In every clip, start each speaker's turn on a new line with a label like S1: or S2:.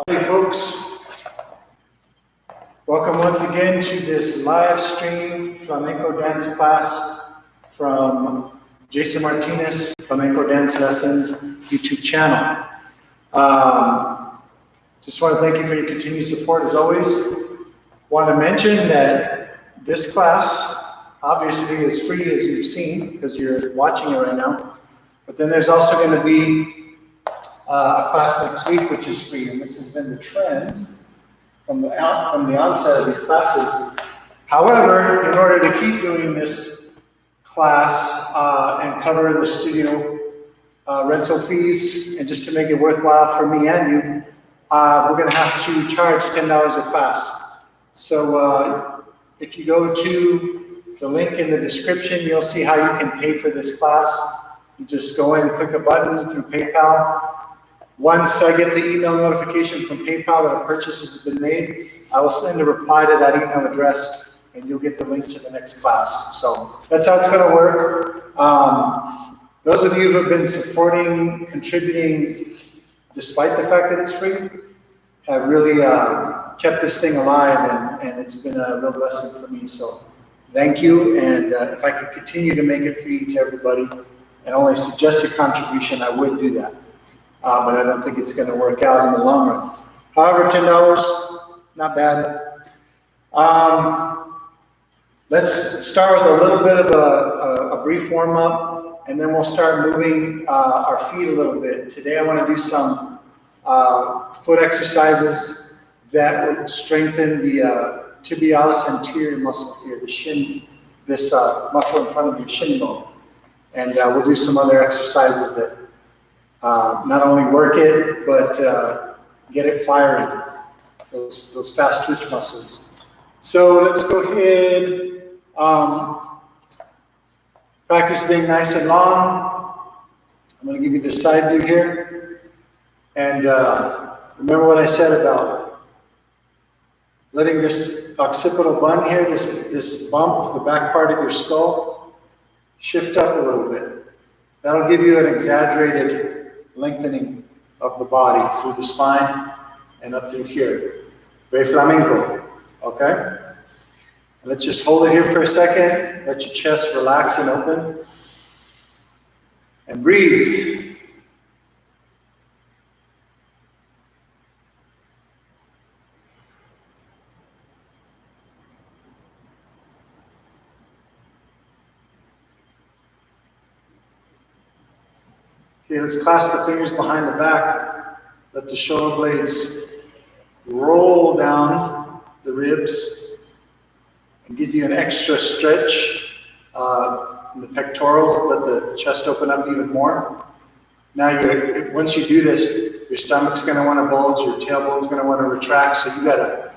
S1: Hey folks, welcome once again to this live stream flamenco dance class from Jason Martinez, Flamenco Dance Lessons YouTube channel. Just want to thank you for your continued support as always. Want to mention that this class obviously is free, as you've seen, because you're watching it right now. But then there's also going to be a class next week, which is free, and this has been the trend from the onset of these classes. However, in order to keep doing this class and cover the studio rental fees, and just to make it worthwhile for me and you, we're going to have to charge $10 a class. So if you go to the link in the description, you'll see how you can pay for this class. You just go in, click a button through PayPal. Once I get the email notification from PayPal that a purchase has been made, I will send a reply to that email address and you'll get the link to the next class. So that's how it's going to work. Those of you who have been supporting, contributing, despite the fact that it's free, have really kept this thing alive, and it's been a real blessing for me. So thank you, and if I could continue to make it free to everybody and only suggest a contribution, I would do that. But I don't think it's going to work out in the long run. However, $10, not bad. Let's start with a little bit of a brief warm-up, and then we'll start moving our feet a little bit. Today I want to do some foot exercises that will strengthen the tibialis anterior muscle here, the shin, this muscle in front of your shin bone. And we'll do some other exercises that not only work it, but get it firing, those fast twitch muscles. So let's go ahead, practice being nice and long. I'm going to give you the side view here. And remember what I said about letting this occipital bun here, this bump, the back part of your skull, shift up a little bit. That'll give you an exaggerated lengthening of the body through the spine and up through here. Very flamenco, okay? And let's just hold it here for a second. Let your chest relax and open. And breathe. Okay, let's clasp the fingers behind the back. Let the shoulder blades roll down the ribs and give you an extra stretch in the pectorals. Let the chest open up even more. Now, once you do this, your stomach's going to want to bulge, your tailbone's going to want to retract, so you got to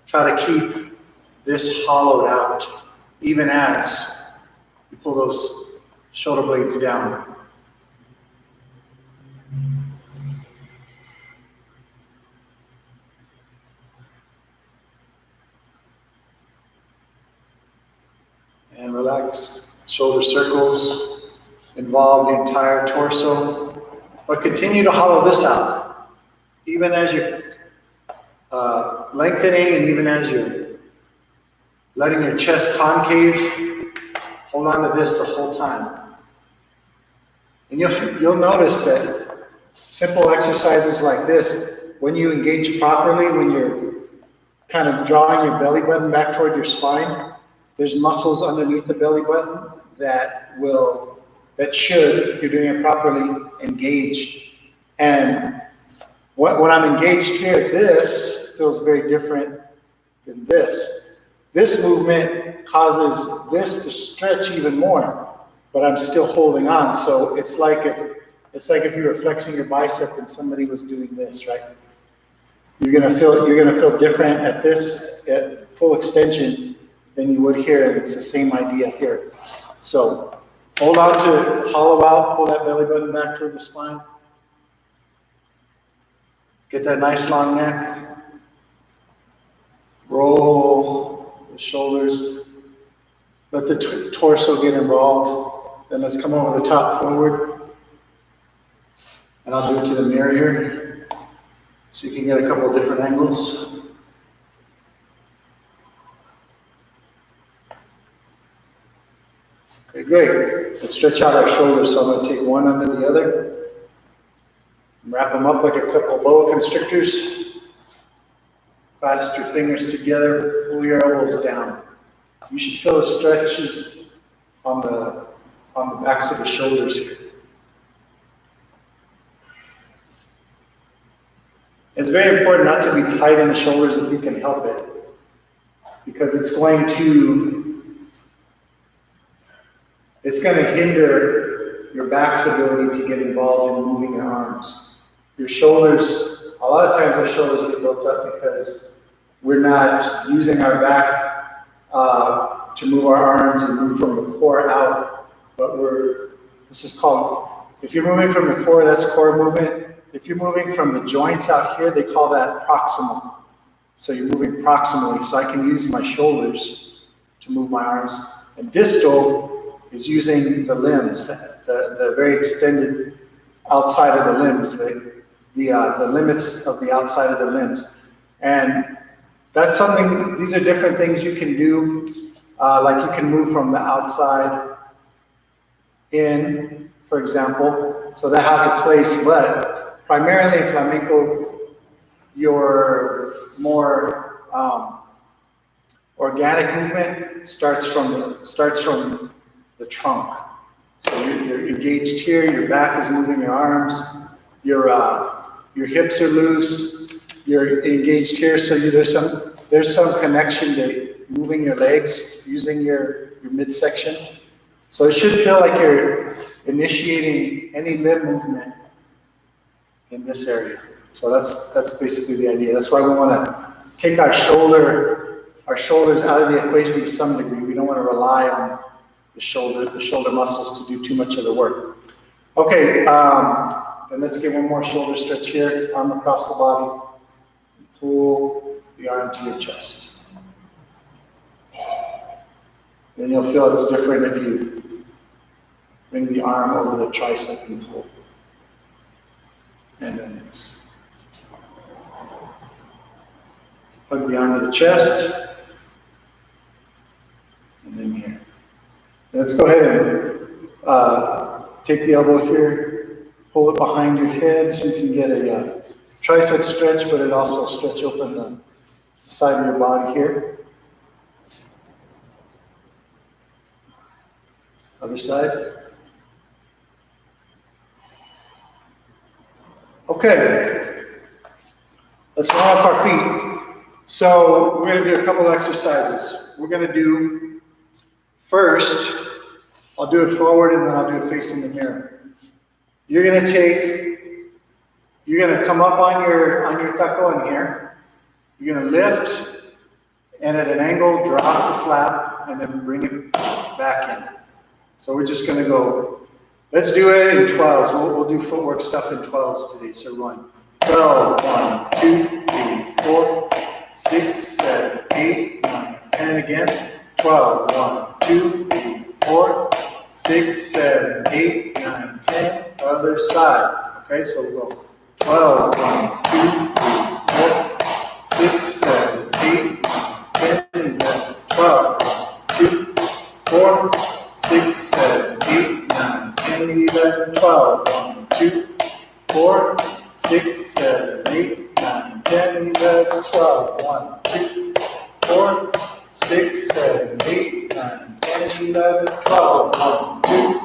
S1: try to keep this hollowed out, even as you pull those shoulder blades down. And relax, shoulder circles, involve the entire torso, but continue to hollow this out. Even as you're lengthening and even as you're letting your chest concave, hold on to this the whole time. And you'll notice that simple exercises like this, when you engage properly, when you're kind of drawing your belly button back toward your spine, there's muscles underneath the belly button that should, if you're doing it properly, engage. And when I'm engaged here, this feels very different than this. This movement causes this to stretch even more, but I'm still holding on. So it's like if you were flexing your bicep and somebody was doing this, right? You're gonna feel different at this at full extension than you would here, and it's the same idea here. So hold on to hollow out, pull that belly button back toward the spine. Get that nice long neck. Roll the shoulders. Let the torso get involved. Then let's come over the top forward. And I'll do it to the mirror here. So you can get a couple of different angles. Okay, great. Let's stretch out our shoulders. So I'm going to take one under the other. Wrap them up like a couple of boa constrictors. Clasp your fingers together. Pull your elbows down. You should feel the stretches on the backs of the shoulders here. It's very important not to be tight in the shoulders if you can help it, because it's going to hinder your back's ability to get involved in moving your arms. Your shoulders, a lot of times our shoulders get built up because we're not using our back to move our arms and move from the core out. But this is called, if you're moving from the core, that's core movement. If you're moving from the joints out here, they call that proximal. So you're moving proximally. So I can use my shoulders to move my arms. And distal is using the limbs, the very extended outside of the limbs, the limits of the outside of the limbs. And that's something, these are different things you can do. Like you can move from the outside in, for example. So that has a place, but primarily in flamenco, your more organic movement starts from the trunk. So you're engaged here. Your back is moving your arms. Your hips are loose. You're engaged here. So there's some connection to moving your legs using your midsection. So it should feel like you're initiating any limb movement in this area. So that's basically the idea. That's why we want to take our shoulders out of the equation to some degree. We don't want to rely on the shoulder muscles to do too much of the work. Okay, and let's get one more shoulder stretch here. Arm across the body. Pull the arm to your chest. Then you'll feel it's different if you bring the arm over the tricep and pull. And then it's hug the arm to the chest. And then here. Let's go ahead and take the elbow here, pull it behind your head so you can get a tricep stretch, but it also stretch open the side of your body here. Other side. Okay, let's warm up our feet. So we're going to do a couple exercises. We're going to do first, I'll do it forward and then I'll do it facing the mirror. You're going to come up on your taco in here. You're going to lift and at an angle drop the flap and then bring it back in. So we're just going to go, let's do it in 12s. We'll do footwork stuff in 12s today. So 12, 1, 2, 3, 4, 6, 7, 8, 9, 10 again. 12, 1, 2, 3, 4, 6, 7, 8, 9, 10. Other side. Okay, so we'll go 12, 1, 2, 3, 4, 6, 7, 8, 9, 10, 11, 12, 1, 2, 4, 6, 7, 8, 9, 10, 11, 12, 1, 2, 4, 6, 7, 8, 9, 10, 11, 12, 1, 2, 4, 6, 7, 8, 9, 10, 11, 12, 1, 2,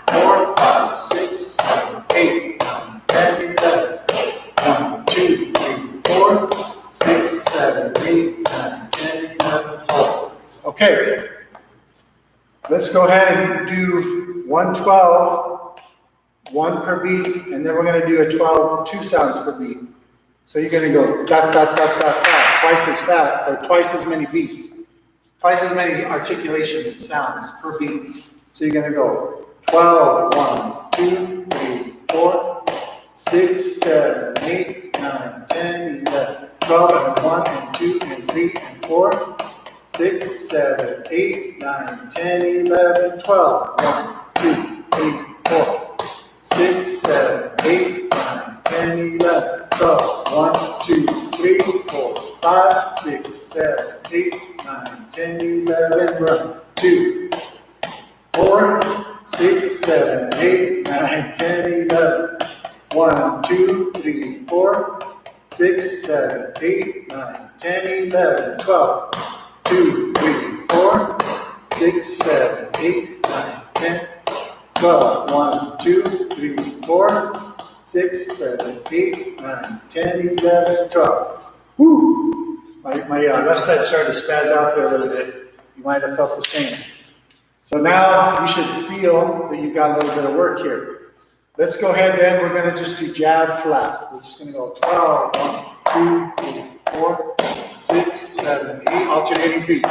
S1: 4, 5, 6, 7, 8, 9, 10, 11, 1, 2, 3, 4, 6, 7, 8, 9, 10, 11, 12. Okay. Let's go ahead and do 112, 1 per beat, and then we're going to do a 12, 2 sounds per beat. So you're going to go da da da da da, twice as fast, or twice as many beats, twice as many articulation and sounds per beat. So you're going to go 12, 1, 2, 3, 4, 6, 7, 8, 9, 10, 11, 12, and 1, and 2, and 3, and 4. 6, 7, 8, 9, 10, 11, 12. 1, 2, 3, 4. 6, 7, 8, 9, 10, 11, 12. 1, 2, 3, 4, 5, 6, 7, 8, 9, 10, 11, run. 2, 4, 6, 7, 8, 9, 10, 11. 1, 2, 3, 4, 6, 7, 8, 9, 10, 11, 12. 2, 3, 4, 6, 7, 8, 9, 10, 12. 1, 2, 3, 4, 6, 7, 8, 9, 10, 11, 12. Woo! My left side started to spaz out there a little bit. You might have felt the same. So now you should feel that you've got a little bit of work here. Let's go ahead then. We're going to just do jab flat. We're just going to go 12, 1, 2, 3, 4, 6, 7, 8, alternating feet.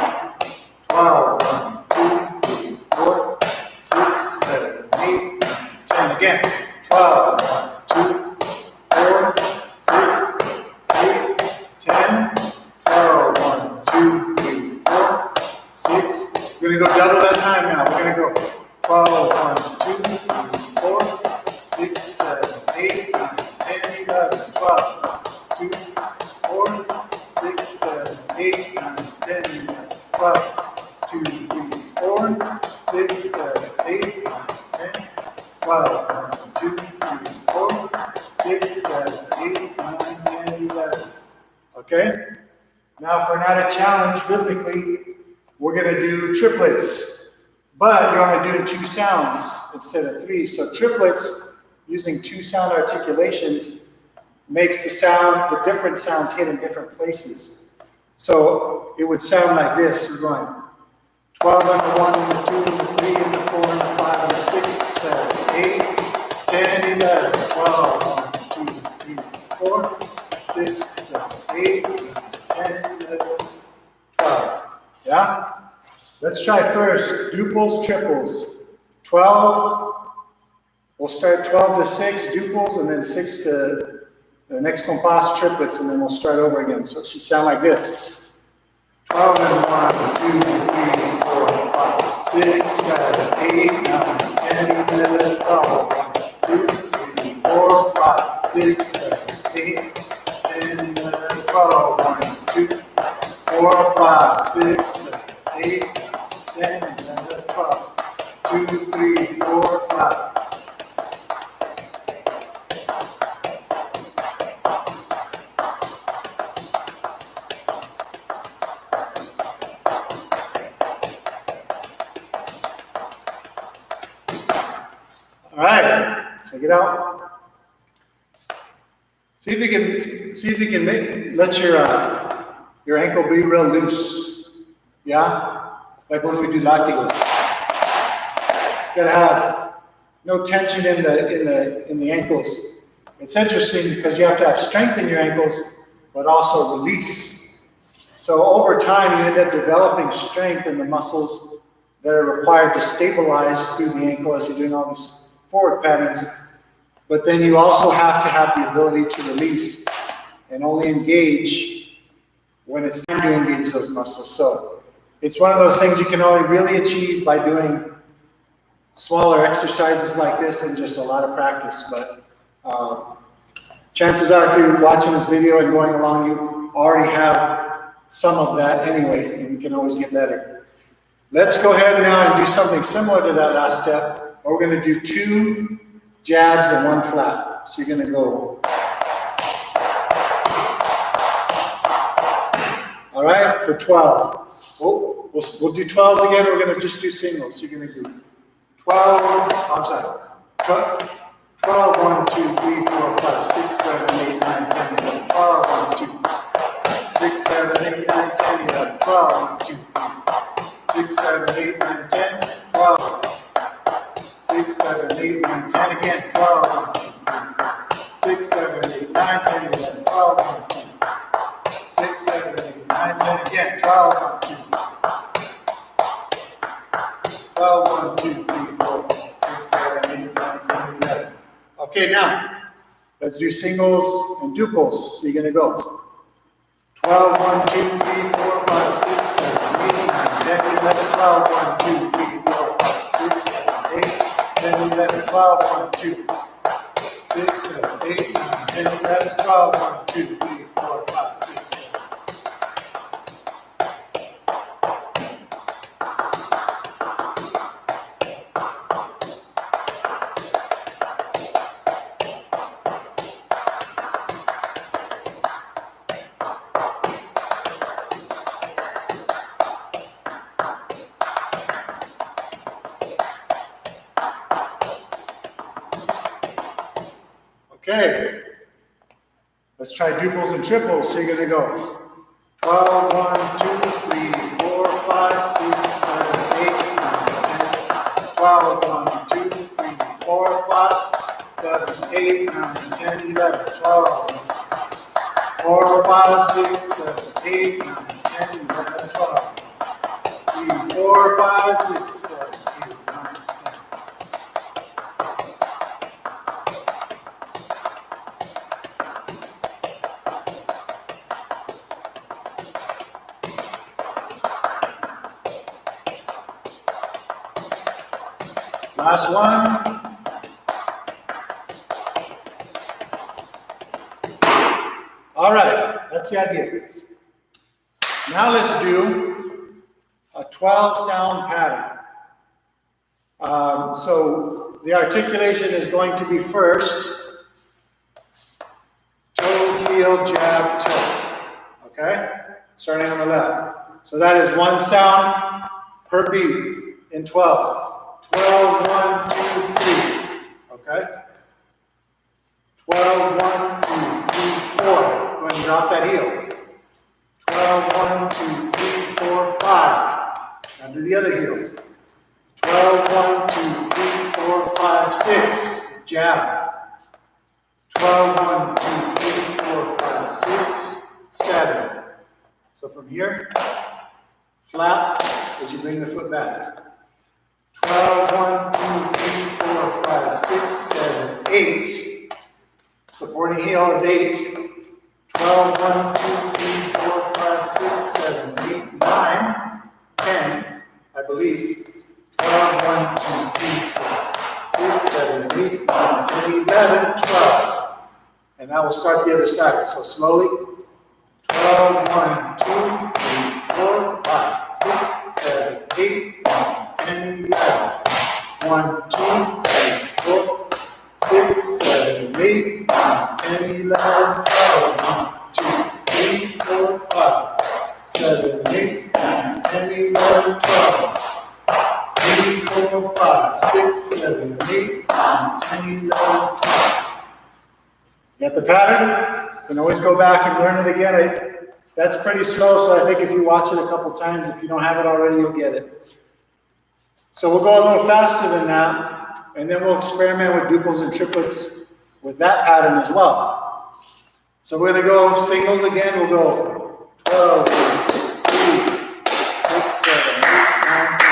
S1: 12, 1, 2, 3, 4, 6, 7, 8, 9, 10. Again. 12, 1, 2, 4, 6, 8, 10. 12, 1, 2, 3, 4, 6. We're going to go double that time now. We're going to go 12, 1, 2, 3, 4, 6, 7, 8, 9, 10, 11, 12. 2, 4, 6, 7, 8, 9, 10, 11, 12. 2, 3, 4, 6, 7, 8, 9, 10, 12. 1, 2, 3, 4, 6, 7, 8, 9, 10, 11. Okay? Now for an added challenge, rhythmically, we're going to do triplets. But you're only doing 2 sounds instead of 3. So triplets, using 2 sound articulations, makes the different sounds hit in different places. So it would sound like this. We're going 12 and the 1 and the 2 and the 3 and the 4 and the 5 and the 6, 7, 8, 10, 11, 12, 1, 2, 3, 4, 6, 7, 8, 10, 11, 12. Yeah? Let's try first duples, triples. 12, we'll start 12 to 6 duples and then 6 to the next compás, triplets, and then we'll start over again. So it should sound like this. 12 and 1, 2, 3, 4, 5, 6, 7, 8, 9, 10, 11, 12. 1, 2, 3, 4, 5, 6, 7, 8, 10, 11, 12. 1, 2, 4, 5, 6, 7, 8, 10, 11, 12. 2, 3, 4, 5. All right, check it out. See if you can let your ankle be real loose. Yeah, like what if we do látigos. You gotta have no tension in the ankles. It's interesting because you have to have strength in your ankles, but also release. So over time, you end up developing strength in the muscles that are required to stabilize through the ankle as you're doing all these forward patterns, but then you also have to have the ability to release and only engage when it's time to engage those muscles. So it's one of those things you can only really achieve by doing smaller exercises like this and just a lot of practice. But chances are if you're watching this video and going along, you already have some of that anyway, and you can always get better. Let's go ahead now and do something similar to that last step. We're going to do 2 jabs and 1 flat. So you're going to go. All right, for 12. Oh, we'll do 12s again. We're going to just do singles. So you're going to do 12. I'm sorry. 12, 1, 2, 3, 4, 5, 6, 7, 8, 9, 10, 11. 12, 1, 2, 6, 7, 8, 9, 10, 11. 12, 1, 2, 3, 6, 7, 8, 9, 10, 12. 6, 7, 8, 9, 10 again. 12, 1, 2, 3, 6, 7, 8, 9, 10, 11. 12, 1, 2, 6, 7, 8, 9, 10 again. 12, 1, 2, 12, 1, 2, 3, 4, 6, 7, 8, 9, 10, 11. Okay, now let's do singles and duples. So you're going to go 12, 1, 2, 3, 4, 5, 6, 7, 8, 9, 10, 11. 12, 1, 2, 3, 4, 5, 6, 7, 8, 10, 11, 12, 1, 2, 6, 7, 8, 9, 10, 11, 12, 1, 2, 3, 4, 5, 6, 7. Okay, let's try duples and triples. So you're going to go 12, 1, 2, 3, 4, 5, 6, 7, 8, 9, 10, 12, 1, 2, 3, 4, 5, 7, 8, 9, 10, 11, 12, 4, 5, 6, 7, 8, 9, 10, 11, 12, 3, 4, 5, 6, 7, 8, 9, 10. Last one. All right, that's the idea. Now let's do a 12 sound pattern. So the articulation is going to be first, toe, heel, jab, toe. Okay? Starting on the left. So that is one sound per beat in 12s. 12, 1, 2, 3. Okay? 12, 1, 2, 3, 4. Go ahead and drop that heel. 12, 1, 2, 3, 4, 5. Now do the other heel. 12, 1, 2, 3, 4, 5, 6. Jab. 12, 1, 2, 3, 4, 5, 6, 7. So from here, flap as you bring the foot back. 12, 1, 2, 3, 4, 5, 6, 7, 8. Supporting heel is 8. 12, 1, 2, 3, 4, 5, 6, 7, 8, 9, 10, I believe. 12, 1, 2, 3, 4, 6, 7, 8, 9, 10, 11, 12. And that will start the other side. So slowly. 12, 1, 2, 3, 4, 5, 6, 7, 8, 9, 10, 11. 1, 2, 3, 4, 6, 7, 8, 9, 10, 11, 12. 1, 2, 3, 4, 5, 7, 8, 9, 10, 11, 12. 3, 4, 5, 6, 7, 8, 9, 10, 11, 12. Get the pattern? You can always go back and learn it again. That's pretty slow, so I think if you watch it a couple times, if you don't have it already, you'll get it. So we'll go a little faster than that, and then we'll experiment with duples and triplets with that pattern as well. So we're going to go singles again. We'll go 12, 2, 6, 7, 8, 9, 10.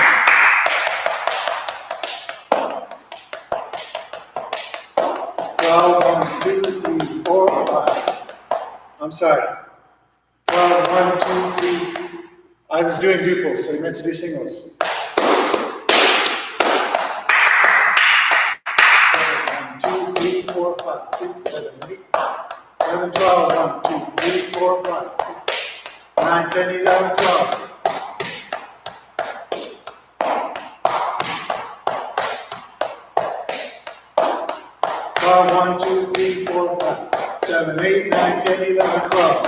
S1: 12, 1, 2, 3, 4, 5. I'm sorry. 12, 1, 2, 3. I was doing duples, so you meant to do singles. 1, 2, 3, 4, 5, 6, 7, 8, 11, 12. 1, 2, 3, 4, 5, 6, 9, 10, 11, 12. 1, 2, 3, 4, 5, 7, 8, 9, 10, 11, 12.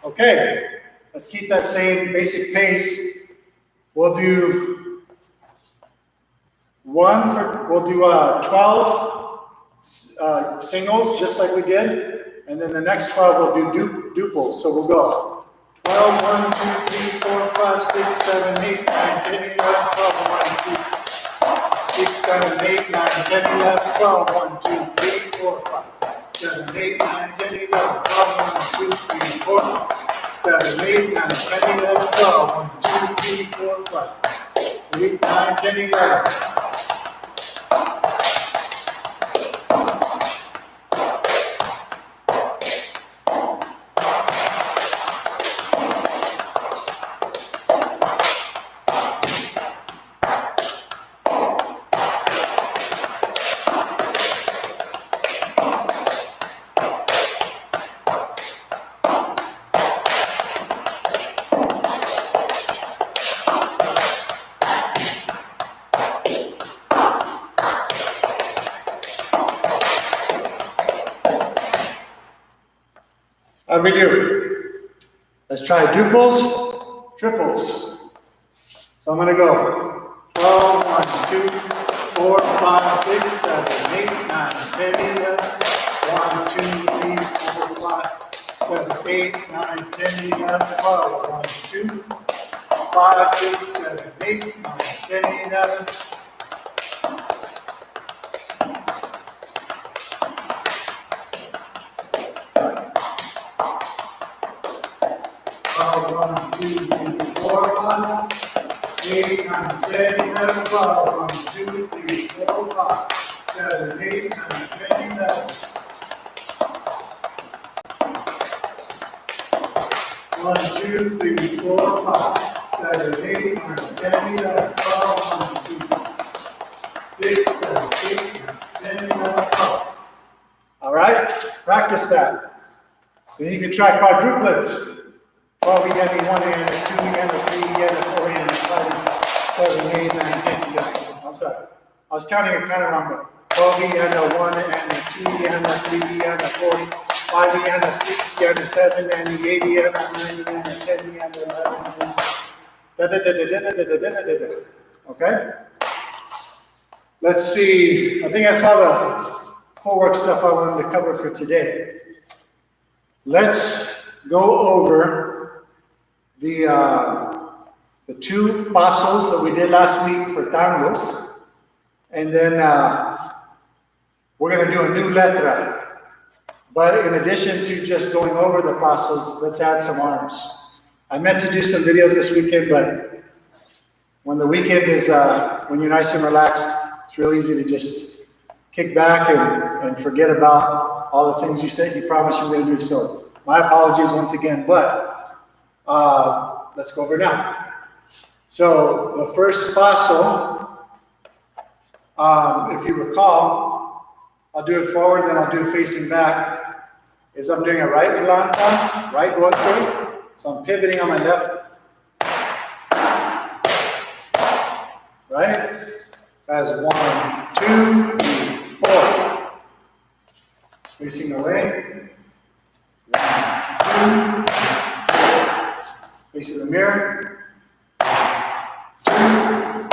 S1: Okay, let's keep that same basic pace. We'll do 12 singles, just like we did, and then the next 12 we'll do duples. So we'll go 12, 1, 2, 3, 4, 5, 6, 7, 8, 9, 10, 11, 12, 1, 2, 6, 7, 8, 9, 10, 11, 12, 1, 2, 3, 4, 5, 7, 8, 9, 10, 11, 12, 1, 2, 3, 4, 7, 8, 9, 10, 11, 12, 1, 2, 3, 4, 5. 8, 9, 10, 11. How'd we do? Let's try duples, triples. So I'm going to go 12, 1, 2, 4, 5, 6, 7, 8, 9, 10, 11. 1, 2, 3, 4, 5, 7, 8, 9, 10, 11, 12. 1, 2, 5, 6, 7, 8, 9, 10, 11. 1, 2, 3, 4, 5, 8, 9, 10, 11, 12. 1, 2, 3, 4, 5, 7, 8, 9, 10, 11. 1, 2, 3, 4, 5, 7, 8, 9, 10, 11, 12. 1, 2, 6, 7, 8, 9, 10, 11, 12. All right, practice that. Then you can try quadruplets. 12 again, 1 and 2 again, 3 again, 4 and 5, 7, 8, 9, 10 again. I'm sorry. I was counting it kind of wrong, but 12 again, 1 and 2 again, 3 again, 4, 5 again, 6 again, 7 and 8 again, 9 again, 10 again, 11. Okay? Let's see. I think that's all the footwork stuff I wanted to cover for today. Let's go over the two pasos that we did last week for tangos, and then we're going to do a new letra. But in addition to just going over the pasos, let's add some arms. I meant to do some videos this weekend, but when the weekend is, when you're nice and relaxed, it's real easy to just kick back and forget about all the things you said you promised you were going to do. So my apologies once again, but let's go over now. So the first paso, if you recall, I'll do it forward, then I'll do it facing back, is I'm doing a right planta, right golpe. So I'm pivoting on my left. Right? As 1, 2, 3, 4. Facing away. 1, 2, facing the mirror. 2,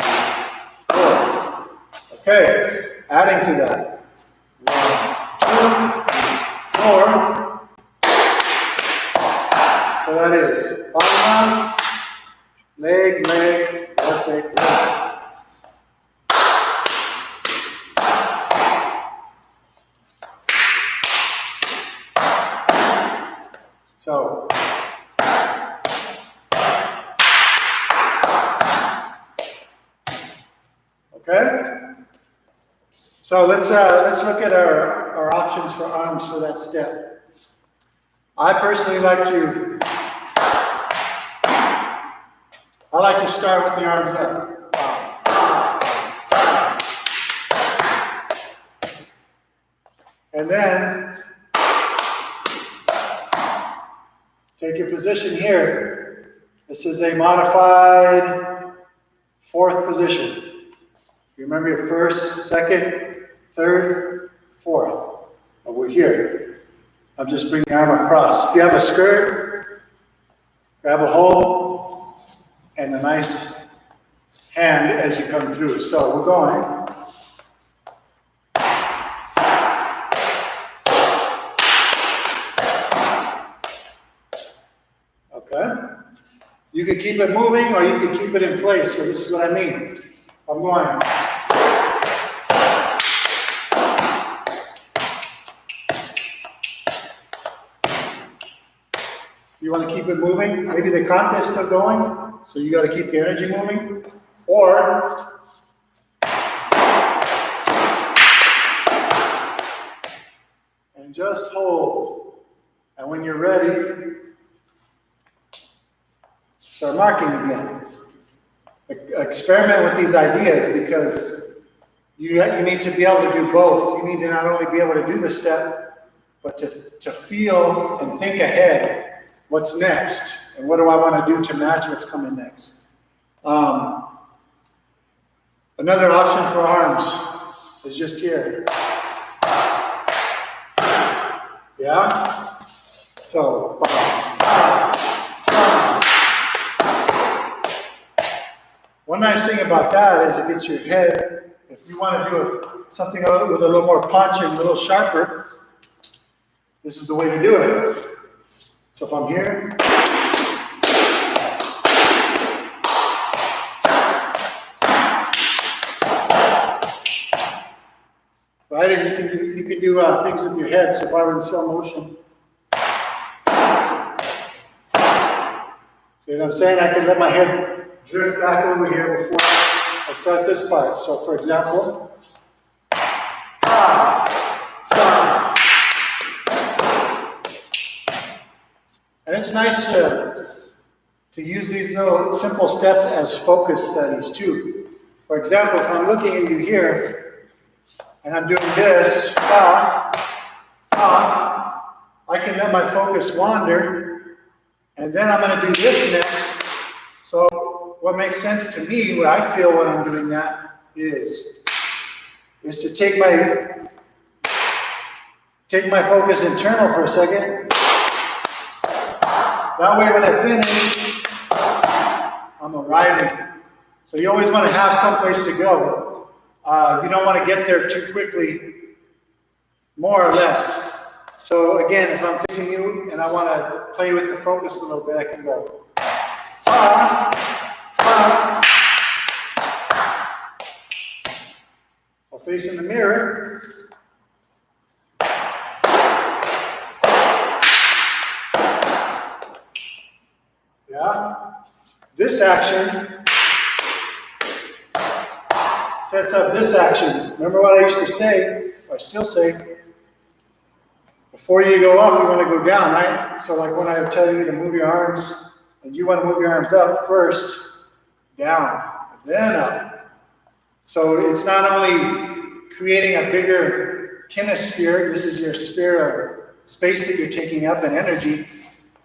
S1: 4. Okay, adding to that. 1, 2, 4. So that is alma, leg, leg, leg. So, okay. So let's look at our options for arms for that step. I personally like to start with the arms up. And then take your position here. This is a modified fourth position. You remember your first, second, third, fourth. But we're here. I'm just bringing the arm across. If you have a skirt, grab a hole and a nice hand as you come through. So we're going. Okay? You can keep it moving or you can keep it in place. So this is what I mean. I'm going. You want to keep it moving? Maybe the contest is still going, so you got to keep the energy moving. Or and just hold. And when you're ready, start marking again. Experiment with these ideas because you need to be able to do both. You need to not only be able to do the step, but to feel and think ahead. What's next? And what do I want to do to match what's coming next? Another option for arms is just here. Yeah? So, one nice thing about that is it gets your head, if you want to do something with a little more punch and a little sharper, this is the way to do it. So if I'm here, right, and you can do things with your head. So if I were in slow motion, see what I'm saying? I can let my head drift back over here before I start this part. So for example, and it's nice to use these little simple steps as focus studies too. For example, if I'm looking at you here and I'm doing this, I can let my focus wander, and then I'm going to do this next. So what makes sense to me, what I feel when I'm doing that is to take my focus internal for a second. That way when I finish, I'm arriving. So you always want to have someplace to go. You don't want to get there too quickly, more or less. So again, if I'm facing you and I want to play with the focus a little bit, I can go. I'll face in the mirror. Yeah? This action sets up this action. Remember what I used to say, or I still say, before you go up, you want to go down, right? So like when I tell you to move your arms, and you want to move your arms up first, down, then up. So it's not only creating a bigger kinesphere, this is your sphere of space that you're taking up and energy,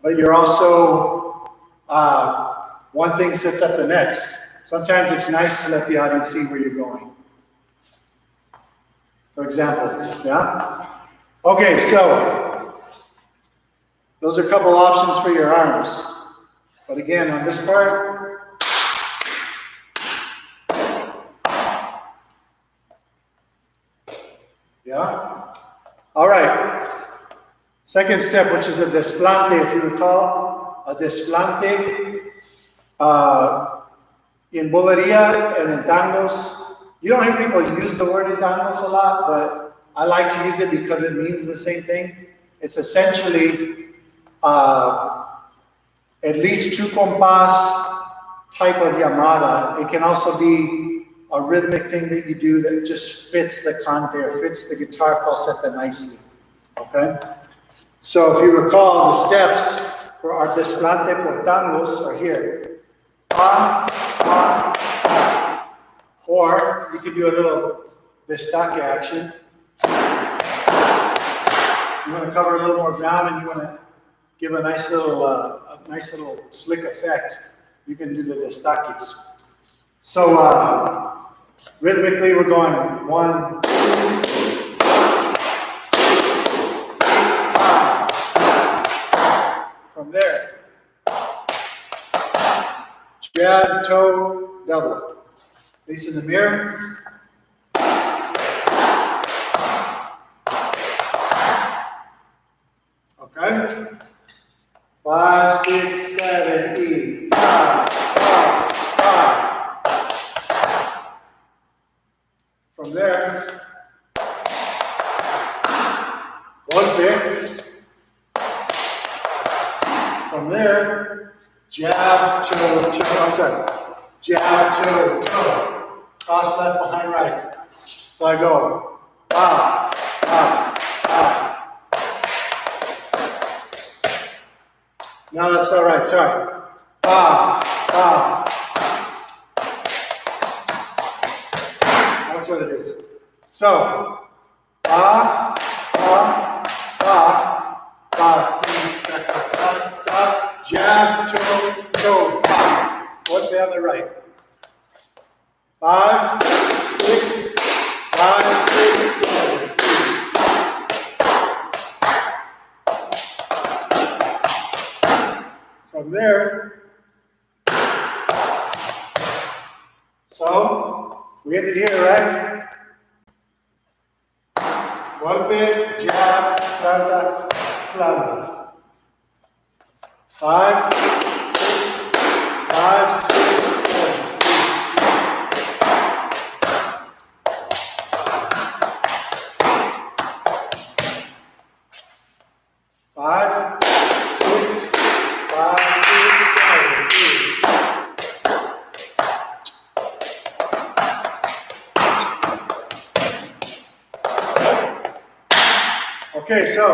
S1: but you're also, one thing sets up the next. Sometimes it's nice to let the audience see where you're going. For example, yeah? Okay, so those are a couple options for your arms. But again, on this part, yeah? All right. Second step, which is a desplante, if you recall, a desplante in boleria and in tangos. You don't hear people use the word in tangos a lot, but I like to use it because it means the same thing. It's essentially at least two compás type of llamada. It can also be a rhythmic thing that you do that just fits the cante or fits the guitar falsetto nicely. Okay? So if you recall, the steps for our desplante por tangos are here. Or you could do a little destaque action. You want to cover a little more ground and you want to give a nice little slick effect. You can do the destaques. So rhythmically, we're going 1, 2, 6, 5. From there, jab, toe, double. Face in the mirror. Okay. 5, 6, 7, 8. 5, 5, 5. From there, golpe. From there, jab, toe, toe. I'm sorry. jab, toe, toe. Cross left behind right. So I go, ah, ah, ah. No, that's all right, sorry. Ah, ah. That's what it is. So, ah, ah, ah, ah, da, da, da, da, jab, toe, toe, ah. One down the right. 5, 6, 5, 6, 7. From there, so we ended here, right? Golpe, jab, planta, planta. 5, 6, 5, 6, 7. Five, 6, 5, 6, 7, 8. Okay, so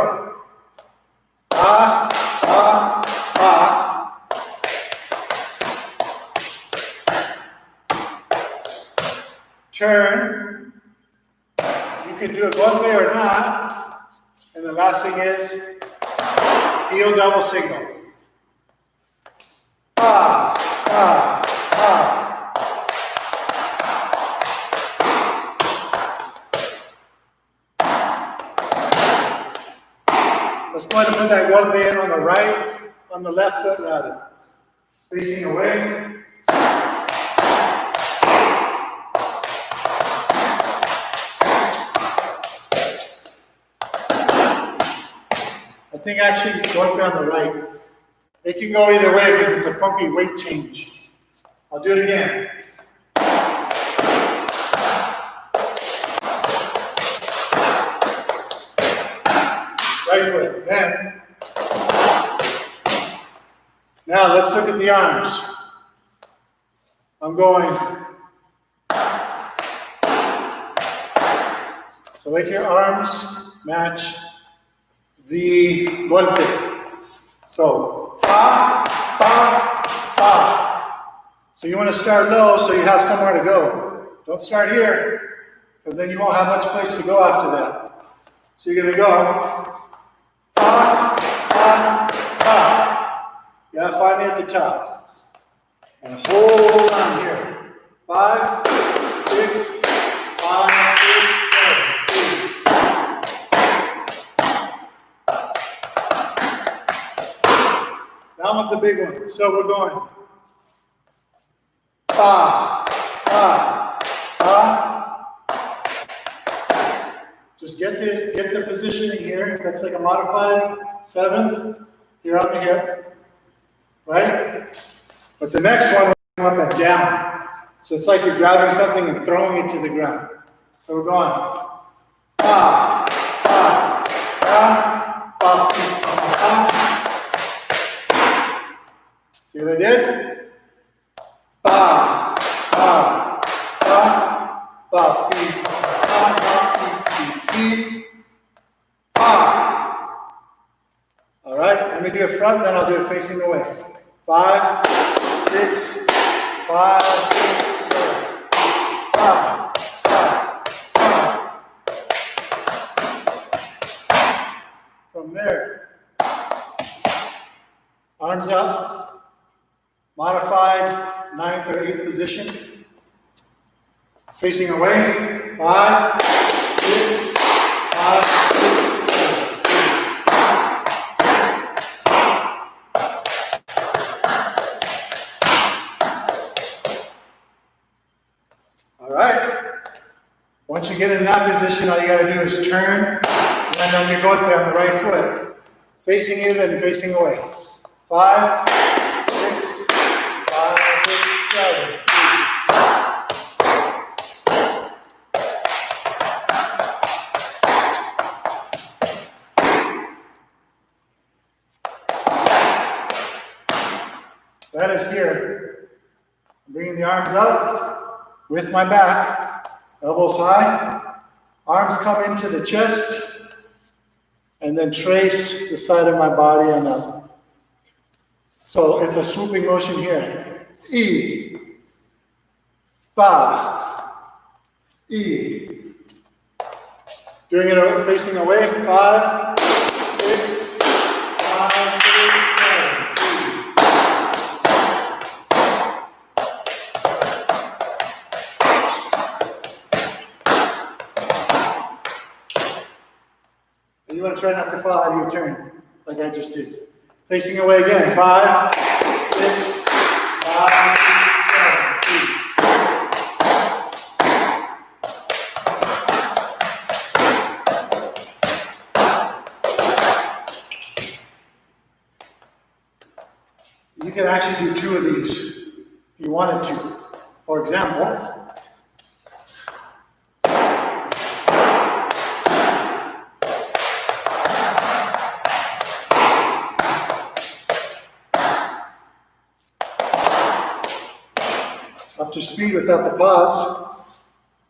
S1: ah, ah, ah. Turn. You can do a golpe or not. And the last thing is heel double signal. Ah, ah, ah. Let's go ahead and put that golpe in on the right, on the left foot rather. Facing away. I think actually golpe on the right. It can go either way because it's a funky weight change. I'll do it again. Right foot. Then, now let's look at the arms. I'm going. So make your arms match the golpe. So, pa, pa, pa. So you want to start low so you have somewhere to go. Don't start here, because then you won't have much place to go after that. So you're going to go, pa, pa, pa. You gotta find it at the top. And hold on here. 5, 6, 5, 6, 7. That one's a big one. So we're going. Pa, pa, pa. Just get the positioning here. That's like a modified 7th. Here on the hip. Right? But the next one, we're going up and down. So it's like you're grabbing something and throwing it to the ground. So we're going. Pa, pa, pa, pa, pa. See what I did? Pa, pa, pa, pa, pi, pa, pa, pi, pi, pa. All right, let me do it front, then I'll do it facing away. 5, 6, 5, 6, 7. Pa, pa, pa. From there, arms up. Modified 9th or 8th position. Facing away. 5, 6, 5, 6, 7. All right. Once you get in that position, all you got to do is turn, land on your golpe on the right foot. Facing you, then facing away. 5, 6, 5, 6, 7. That is here. I'm bringing the arms up with my back, elbows high, arms come into the chest, and then trace the side of my body and up. So it's a swooping motion here. E, ba, E. Doing it facing away. 5, 6, 5, 6, 7. You want to try not to fall out of your turn, like I just did. Facing away again. 5, 6, 5, 6, 7. You can actually do 2 of these if you wanted to. For example, up to speed without the pause.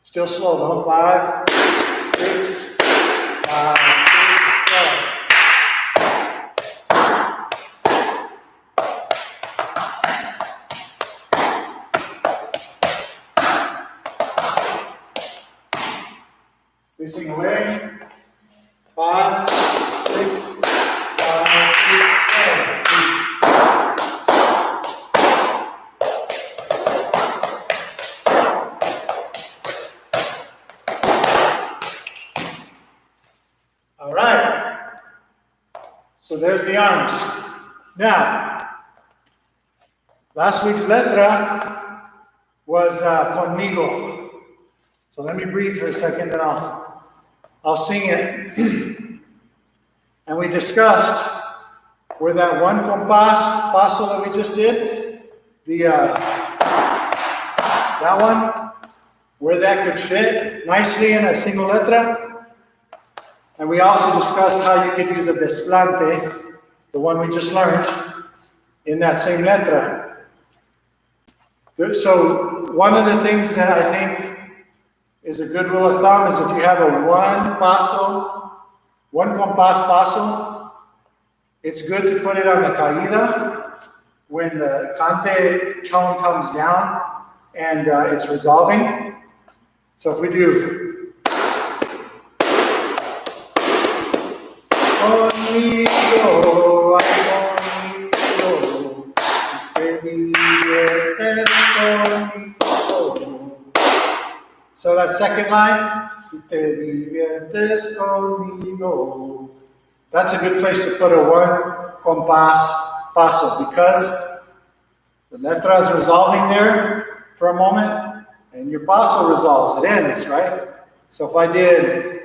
S1: Still slow though. 5, 6, 5, 6, 7. Facing away. 5, 6, 5, 6, 7. All right. So there's the arms. Now, last week's letra was conmigo. So let me breathe for a second and I'll sing it. And we discussed where that one compás, paso that we just did, that one, where that could fit nicely in a single letra. And we also discussed how you could use a desplante, the one we just learned, in that same letra. So one of the things that I think is a good rule of thumb is if you have a one compás paso, it's good to put it on the caída when the cante tone comes down and it's resolving. So if we do Conmigo, conmigo, te diviertes conmigo. So that second line, te diviertes conmigo. That's a good place to put a one compás paso because the letra is resolving there for a moment and your paso resolves, it ends, right? So if I did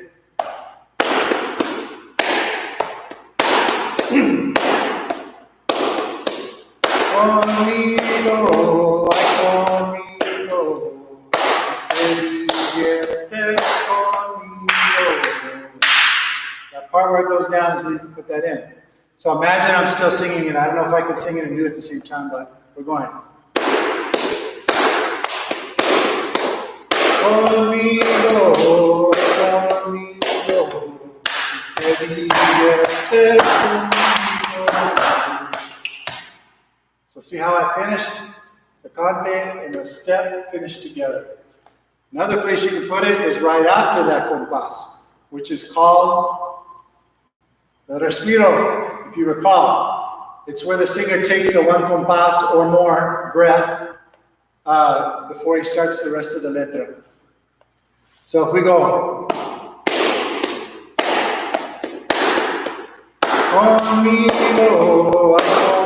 S1: Conmigo, conmigo, te diviertes conmigo. That part where it goes down is where you can put that in. So imagine I'm still singing it. I don't know if I could sing it and do it at the same time, but we're going. Conmigo, conmigo, te diviertes conmigo. So see how I finished? The cante and the step finished together. Another place you can put it is right after that compás, which is called the respiro, if you recall. It's where the singer takes a one compás or more breath before he starts the rest of the letra. So if we go Conmigo,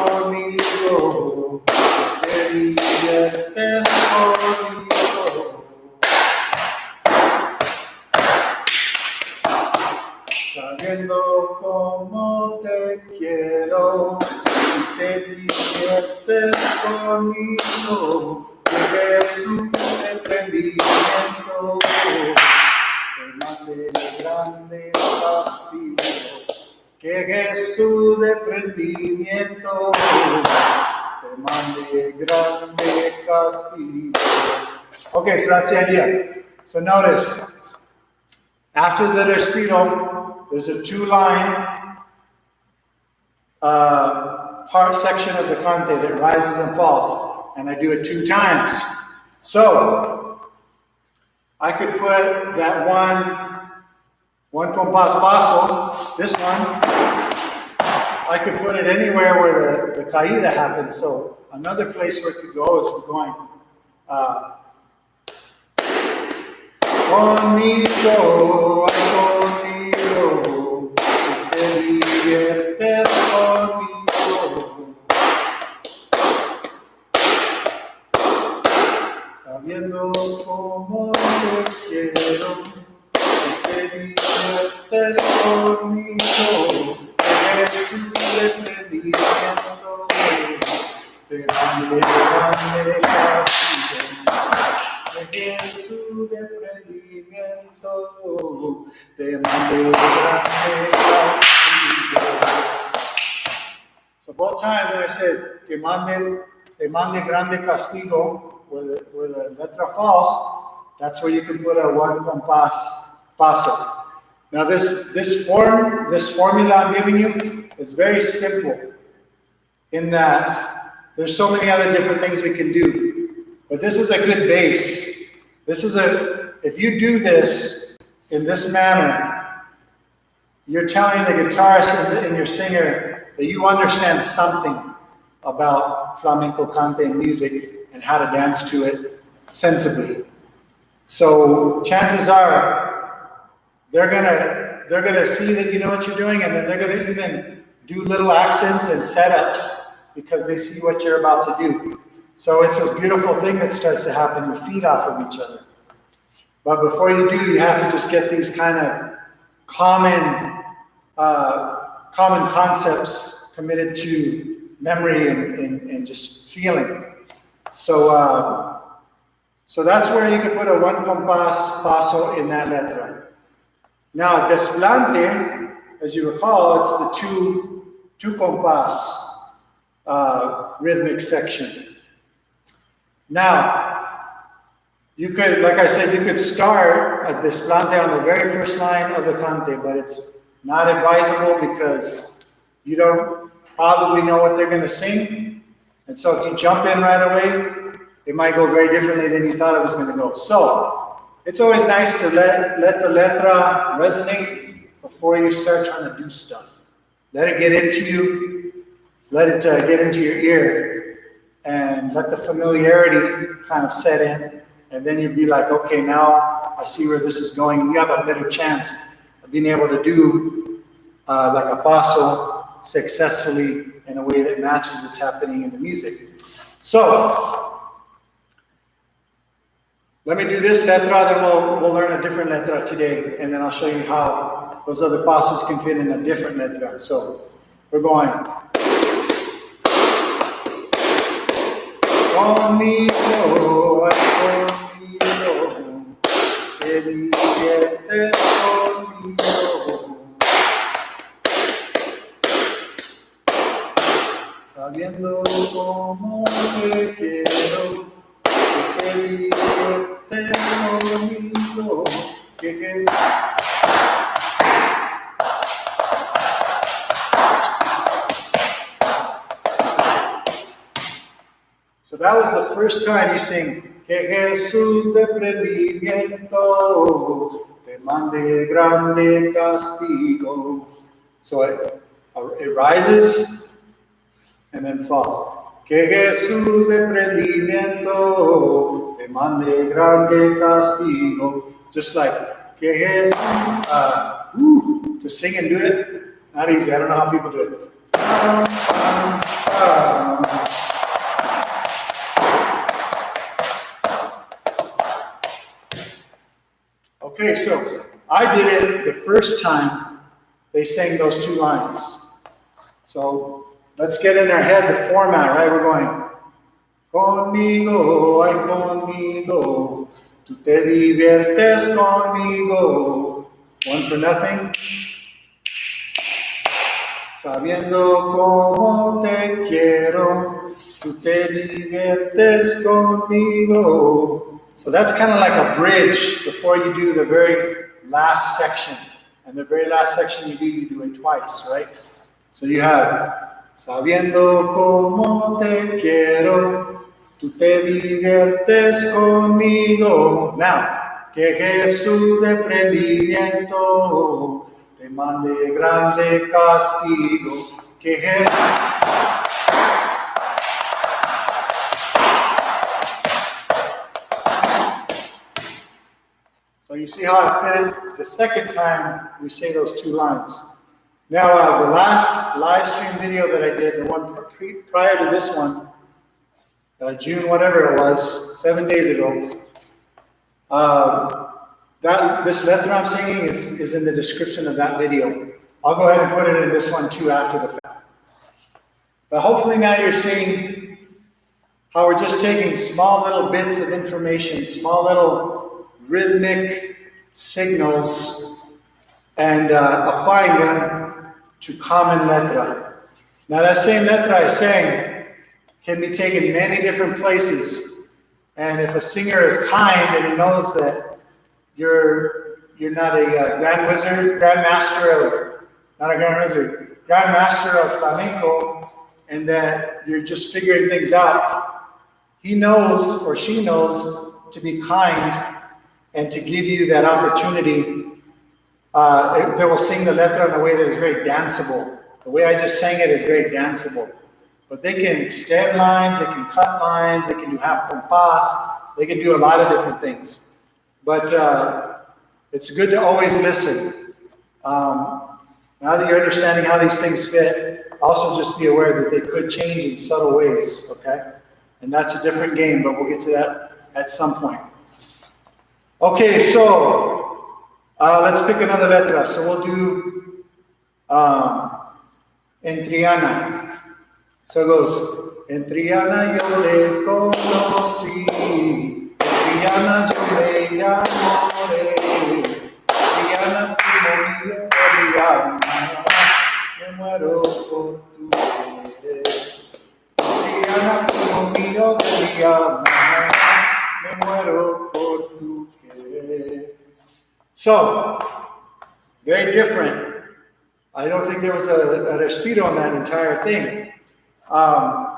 S1: conmigo, te diviertes conmigo. Sabiendo cómo te quiero, te diviertes conmigo. Jesus de Prendimiento, te mande grande, castigo. Que Jesus de Prendimiento, te mande grande castigo. Okay, so that's the idea. So notice, after the respiro, there's a two-line part section of the cante that rises and falls, and I do it 2 times. So I could put that one compás paso, this one, I could put it anywhere where the caída happens. So another place where it could go is going conmigo, conmigo, te diviertes conmigo, sabiendo cómo te quiero, te diviertes conmigo, Jesus de Prendimiento, te mande grande castigo. Jesus de Prendimiento, te mande grande castigo. So both times when I said te mande grande castigo, where the letra falls, that's where you can put a one compás paso. Now this formula I'm giving you is very simple in that there's so many other different things we can do. But this is a good base. If you do this in this manner, you're telling the guitarist and your singer that you understand something about flamenco cante and music and how to dance to it sensibly. So chances are they're gonna see that you know what you're doing, and then they're gonna even do little accents and setups because they see what you're about to do. So it's this beautiful thing that starts to happen. You feed off of each other. But before you do, you have to just get these kind of common concepts committed to memory and just feeling. So that's where you could put a one compás paso in that letra. Now, desplante, as you recall, it's the two compás rhythmic section. Now, you could, like I said, you could start a desplante on the very first line of the cante, but it's not advisable because you don't probably know what they're going to sing. And so if you jump in right away, it might go very differently than you thought it was going to go. So it's always nice to let the letra resonate before you start trying to do stuff. Let it get into you, let it get into your ear, and let the familiarity kind of set in. And then you'd be like, okay, now I see where this is going. And you have a better chance of being able to do like a paso successfully in a way that matches what's happening in the music. So let me do this letra, then we'll learn a different letra today, and then I'll show you how those other pasos can fit in a different letra. So we're going. Conmigo, conmigo, te diviertes conmigo, sabiendo cómo te quiero, te diviertes conmigo, querer. So that was the first time you sing, que Jesus de Prendimiento, te mande grande castigo. So it rises and then falls. Que Jesus de Prendimiento, te mande grande castigo. Just like, que Jesus, to sing and do it, not easy. I don't know how people do it. Okay, so I did it the first time they sang those two lines. So let's get in our head the format, right? We're going, conmigo, ay conmigo, tú te diviertes conmigo. One for nothing. Sabiendo cómo te quiero, tú te diviertes conmigo. So that's kind of like a bridge before you do the very last section. And the very last section you do it twice, right? So you have Sabiendo cómo te quiero, tú te diviertes conmigo. Now, que Jesus de Prendimiento te mande grande castigo. Que So you see how I fit it? The second time we say those two lines. Now, the last live stream video that I did, the one prior to this one, June whatever it was, 7 days ago, this letter I'm singing is in the description of that video. I'll go ahead and put it in this one too after the fact. But hopefully now you're seeing how we're just taking small little bits of information, small little rhythmic signals, and applying them to common letra. Now that same letra I sang can be taken many different places. And if a singer is kind and he knows that you're not a grandmaster of Flamenco, and that you're just figuring things out, he knows or she knows to be kind and to give you that opportunity. They will sing the letra in a way that is very danceable. The way I just sang it is very danceable. But they can extend lines, they can cut lines, they can do half compás, they can do a lot of different things. But it's good to always listen. Now that you're understanding how these things fit, also just be aware that they could change in subtle ways, okay? And that's a different game, but we'll get to that at some point. Okay, so let's pick another letra. So we'll do en Triana. So it goes, en Triana yo te conocí, en Triana yo me amore, Triana primo mío de mi alma, me muero por tu querer. Triana primo mío de mi alma, me muero por tu querer. So, very different. I don't think there was a respiro on that entire thing.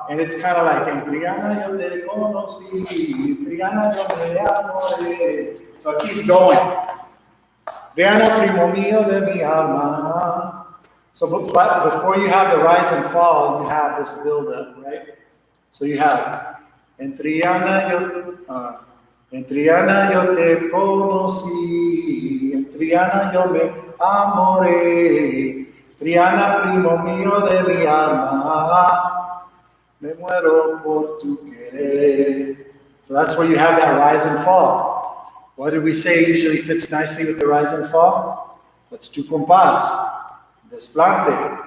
S1: And it's kind of like, en Triana yo te conocí, Triana yo me amore. So it keeps going. Triana primo mío de mi alma. So but before you have the rise and fall, you have this build-up, right? So you have, en Triana yo te conocí, en Triana yo me amore, Triana primo mío de mi alma, me muero por tu querer. So that's where you have that rise and fall. What did we say usually fits nicely with the rise and fall? Let's do compás, desplante.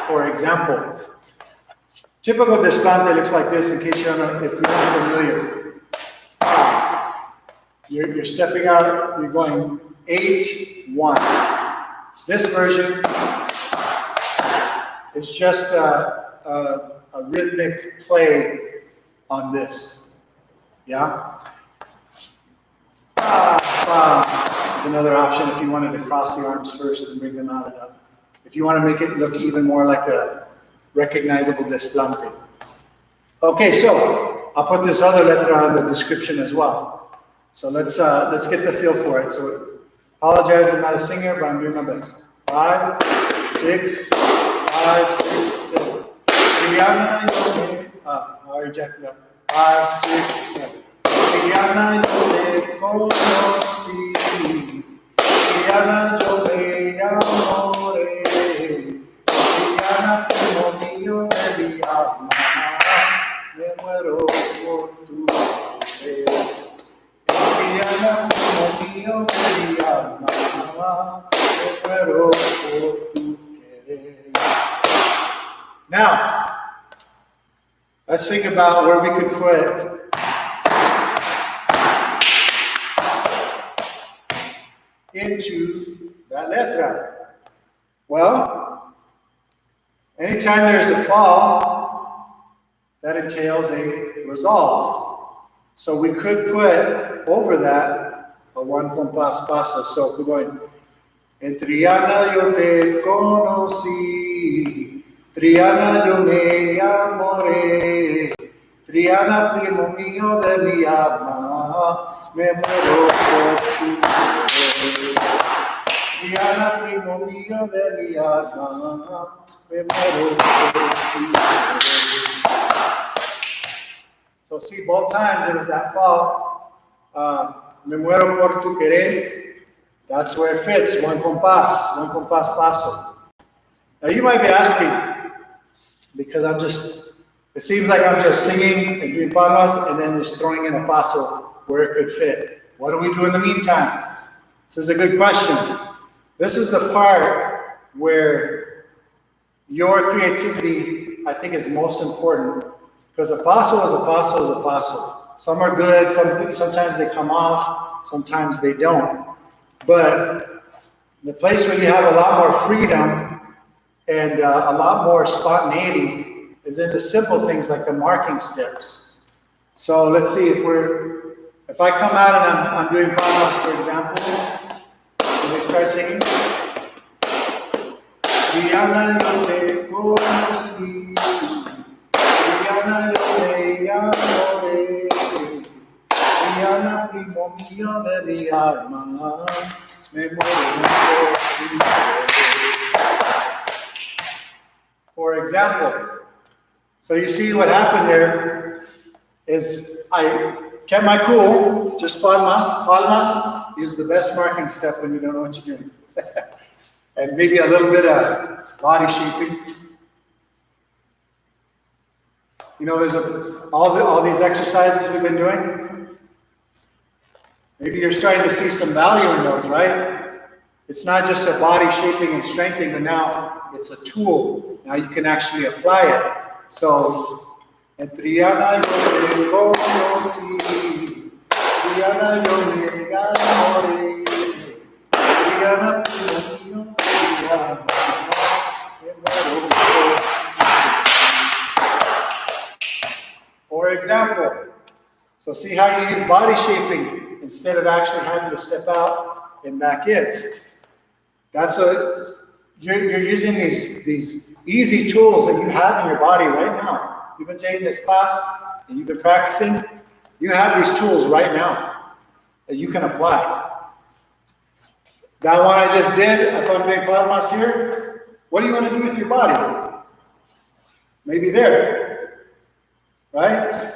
S1: For example, typical desplante looks like this, in case if you're unfamiliar. You're stepping out, you're going 8-1. This version is just a rhythmic play on this. Yeah? Is another option if you wanted to cross the arms first and bring them out and up. If you want to make it look even more like a recognizable desplante. Okay, so I'll put this other letra on the description as well. So let's get the feel for it. So apologize, I'm not a singer, but I'm doing my best. 5, 6, 5, 6, 7. Triana, I rejected it. 5, 6, 7. Triana, yo te conocí. Triana, yo me amore. Triana, primo mío de mi alma. Me muero por tu querer. Triana, primo mío de mi alma. Me muero por tu querer. Now, let's think about where we could put into that letra. Well, Anytime there's a fall, that entails a resolve. So we could put over that a one compás paso. So if we're going, en Triana yo te conoci, Triana yo me amore, Triana primo mío de mi alma, me muero por tu querer. Triana primo mío de mi alma, me muero por tu querer. So see, both times there was that fall. Me muero por tu querer. That's where it fits. One compás paso. Now you might be asking, because it seems like I'm just singing and doing palmas and then just throwing in a paso where it could fit. What do we do in the meantime? This is a good question. This is the part where your creativity, I think, is most important. Because a paso is a paso is a paso. Some are good, sometimes they come off, sometimes they don't. But the place where you have a lot more freedom and a lot more spontaneity is in the simple things like the marking steps. So let's see if I come out and I'm doing palmas, for example, and they start singing. Triana yo te conoci, Triana yo te amore, Triana primo mío de mi alma, me muero por tu querer. For example, so you see what happened there is I kept my cool, just palmas is the best marking step when you don't know what you're doing. And maybe a little bit of body shaping. You know, there's all these exercises we've been doing. Maybe you're starting to see some value in those, right? It's not just a body shaping and strengthening, but now it's a tool. Now you can actually apply it. So, en Triana yo te conoci, Triana yo me amore, Triana primo mío de mi alma, me muero por tu querer. For example, so see how you use body shaping instead of actually having to step out and back in. You're using these easy tools that you have in your body right now. You've been taking this class and you've been practicing. You have these tools right now that you can apply. That one I just did, if I'm doing palmas here, what do you want to do with your body? Maybe there, right?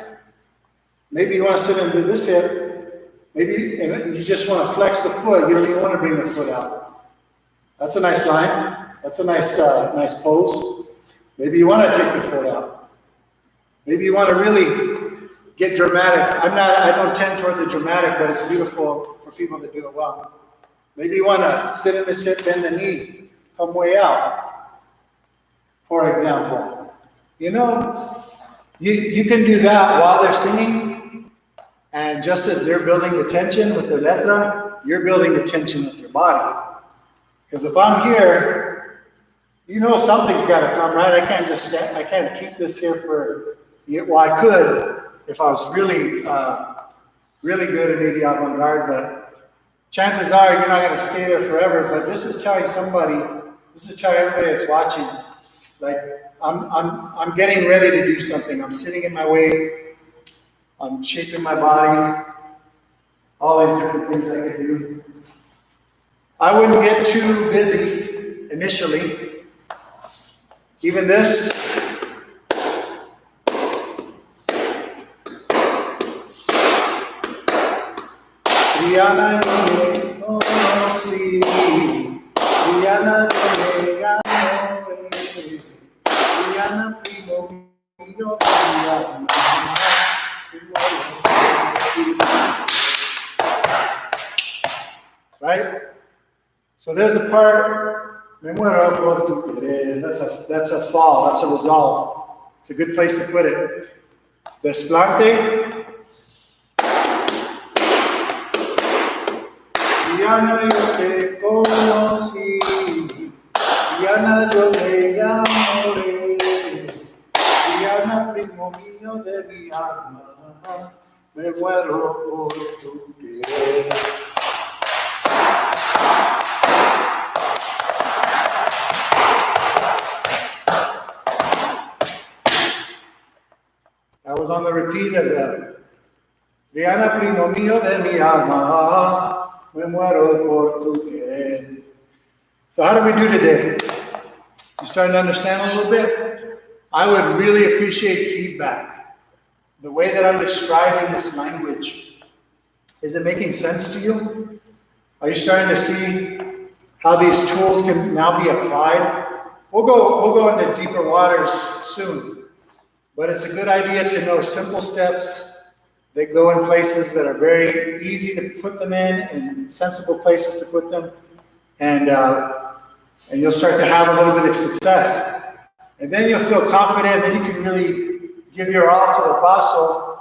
S1: Maybe you want to sit and do this hip. Maybe and you just want to flex the foot. You don't even want to bring the foot out. That's a nice line. That's a nice pose. Maybe you want to take the foot out. Maybe you want to really get dramatic. I don't tend toward the dramatic, but it's beautiful for people that do it well. Maybe you want to sit in this hip, bend the knee, come way out, for example. You know, you can do that while they're singing, and just as they're building the tension with their letra, you're building the tension with your body. Because if I'm here, you know something's got to come, right? I can't just stand, I can't keep this here for, well, I could if I was really, really good and maybe avant-garde, but chances are you're not going to stay there forever. But this is telling everybody that's watching, like, I'm getting ready to do something. I'm sitting in my way. I'm shaping my body. All these different things I can do. I wouldn't get too busy initially. Even this. Triana yo me conoci, Triana yo me amore, Triana primo mío de mi alma. Right? So there's a part, me muero por tu querer. That's a fall, that's a resolve. It's a good place to put it. Desplante. Triana yo te conoci, Triana yo me amore, primo mío de mi alma, me muero por tu querer. That was on the repeat of the Triana, primo mío de mi alma, me muero por tu querer. So how do we do today? You starting to understand a little bit? I would really appreciate feedback. The way that I'm describing this language, is it making sense to you? Are you starting to see how these tools can now be applied? We'll go into deeper waters soon, but it's a good idea to know simple steps that go in places that are very easy to put them in and sensible places to put them, and you'll start to have a little bit of success. And then you'll feel confident, then you can really give your all to the paso.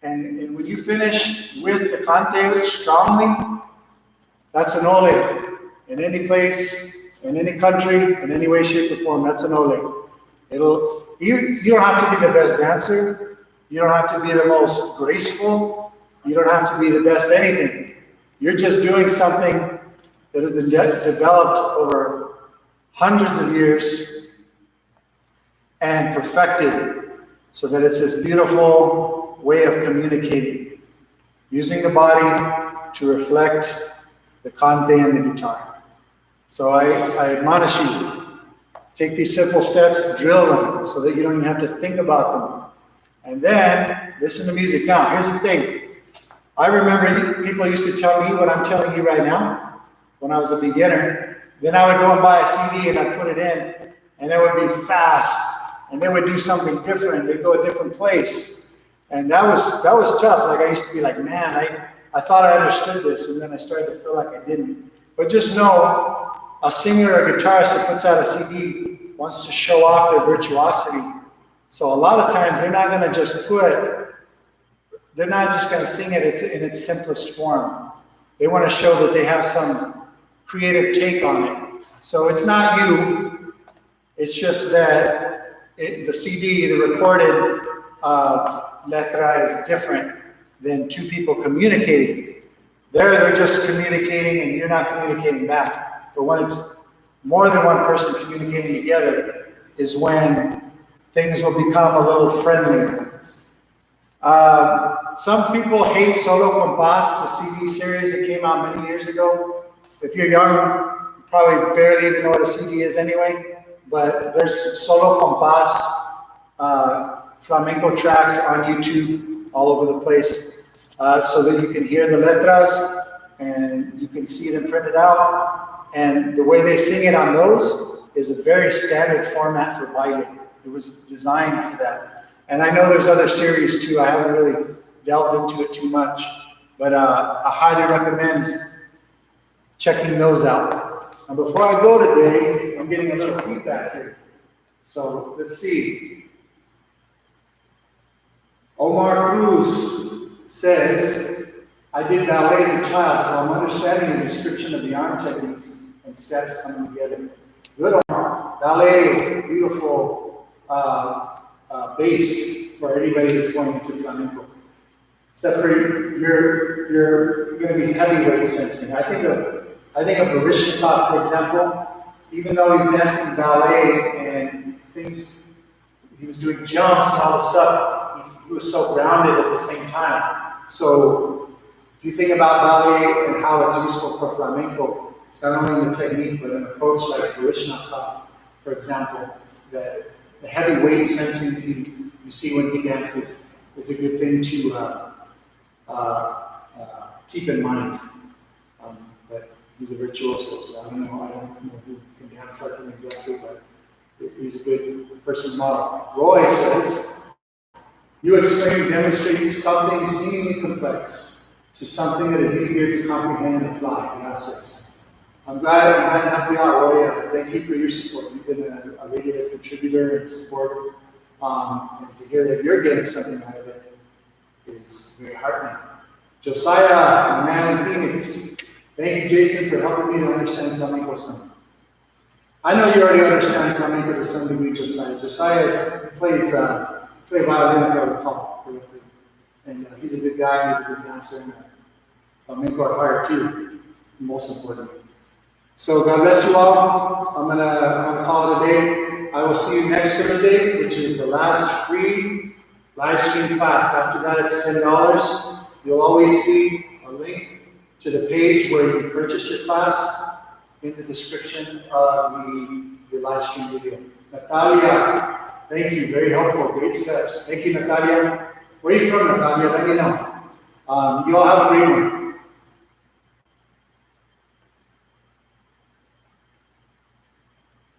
S1: And when you finish with the cante strongly, that's an ole. In any place, in any country, in any way, shape, or form, that's an ole. You don't have to be the best dancer. You don't have to be the most graceful. You don't have to be the best anything. You're just doing something that has been developed over hundreds of years and perfected so that it's this beautiful way of communicating, using the body to reflect the cante and the guitar. So I admonish you, take these simple steps, drill them so that you don't even have to think about them. And then listen to music. Now, here's the thing. I remember people used to tell me what I'm telling you right now when I was a beginner. Then I would go and buy a CD and I'd put it in, and it would be fast. And they would do something different. They'd go a different place. And that was tough. Like I used to be like, man, I thought I understood this, and then I started to feel like I didn't. But just know, a singer or a guitarist that puts out a CD wants to show off their virtuosity. So a lot of times they're not going to sing it in its simplest form. They want to show that they have some creative take on it. So it's not you. It's just that the CD, the recorded letra is different than two people communicating. They're just communicating and you're not communicating back. But when it's more than one person communicating together is when things will become a little friendlier. Some people hate Solo Compás, the CD series that came out many years ago. If you're young, you probably barely even know what a CD is anyway. But there's Solo Compás flamenco tracks on YouTube all over the place, so that you can hear the letras and you can see them printed out. And the way they sing it on those is a very standard format for baile. It was designed for that. And I know there's other series too. I haven't really delved into it too much, but I highly recommend checking those out. And before I go today, I'm getting a little feedback here. So let's see. Omar Cruz says, I did ballet as a child, so I'm understanding the description of the arm techniques and steps coming together. Good, Omar. Ballet is a beautiful base for anybody that's going into flamenco. Except for you're going to be heavyweight sensing. I think of Baryshnikov, for example, even though he's dancing ballet and things, he was doing jumps and all this stuff, he was so grounded at the same time. So if you think about ballet and how it's useful for flamenco, it's not only the technique, but an approach like Baryshnikov, for example, that the heavy weight sensing that you see when he dances is a good thing to keep in mind. But he's a virtuoso, so I don't know who can dance like him exactly, but he's a good person model. Roy says, you explain demonstrates something seemingly complex to something that is easier to comprehend and apply. Gracias. I'm glad and happy out, Roy. Thank you for your support. You've been a regular contributor and support. And to hear that you're getting something out of it is very heartening. Josiah, my man in Phoenix. Thank you, Jason, for helping me to understand flamenco some. I know you already understand flamenco to some degree, Josiah. Josiah plays
S2: play violin, if I recall correctly. And he's a good guy, he's a good dancer, and Flamenco at heart too, most importantly. So God bless you all. I'm gonna call it a day. I will see you next Thursday, which is the last free live stream class. After that, it's $10. You'll always see a link to the page where you purchase your class in the description of the live stream video. Natalia, thank you, very helpful, great steps. Thank you, Natalia. Where are you from, Natalia? Let me know. You all have a great one.